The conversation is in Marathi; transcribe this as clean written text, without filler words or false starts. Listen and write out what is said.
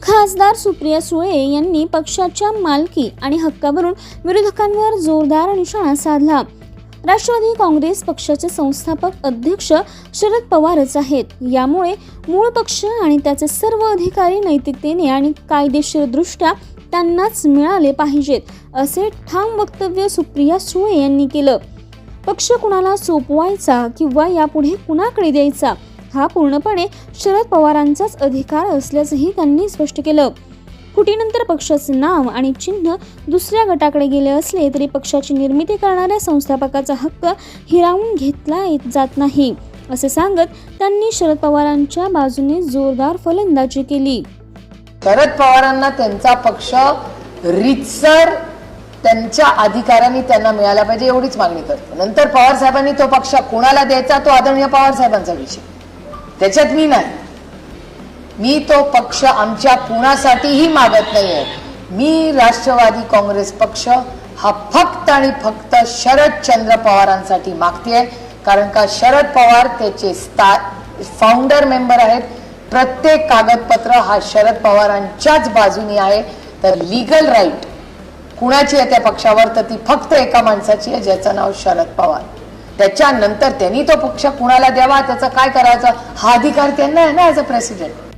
खासदार सुप्रिया सुळे यांनी पक्षाच्या मालकी आणि हक्कावरून विरोधकांवर जोरदार निशाणा साधला। राष्ट्रवादी काँग्रेस पक्षाचे संस्थापक अध्यक्ष शरद पवारच आहेत, यामुळे मूळ पक्ष आणि त्याचे सर्व अधिकारी नैतिकतेने आणि कायदेशीरदृष्ट्या त्यांनाच मिळाले पाहिजेत, असे ठाम वक्तव्य सुप्रिया सुळे यांनी केलं। पक्ष कुणाला सोपवायचा किंवा यापुढे कुणाकडे द्यायचा हा पूर्णपणे शरद पवारांचाच अधिकार असल्याचंही त्यांनी स्पष्ट केलं। फुटीनंतर पक्षाचे नाव आणि चिन्ह दुसऱ्या गटाकडे गेले असले तरी पक्षाची निर्मिती करणाऱ्या संस्थापकाचा हक्क हिरावून घेतला जात नाही, असे सांगत त्यांनी शरद पवारांच्या बाजूने जोरदार फलंदाजी केली। शरद पवारांना त्यांचा पक्ष रीतसर त्यांच्या अधिकारांनी त्यांना मिळाला पाहिजे एवढीच मागणी करतो। नंतर पवार साहेबांनी तो पक्ष कोणाला द्यायचा तो आदरणीय पवार साहेबांचा विषय, त्याच्यात मी नाही। मी तो पक्ष आमच्या कुणासाठीही मागत नाहीये। मी राष्ट्रवादी काँग्रेस पक्ष हा फक्त आणि फक्त शरदचंद्र पवारांसाठी मागतेय, कारण का शरद पवार त्याचे फाउंडर मेंबर आहेत। प्रत्येक कागदपत्र हा शरद पवारांच्याच बाजूनी आहे। तर लीगल राईट कुणाची आहे त्या पक्षावर, तर ती फक्त एका माणसाची आहे, ज्याचं नाव शरद पवार। त्याच्यानंतर त्यांनी तो पक्ष कुणाला द्यावा, त्याचं काय करायचं हा अधिकार त्यांना आहे ना ॲज अ प्रेसिडेंट।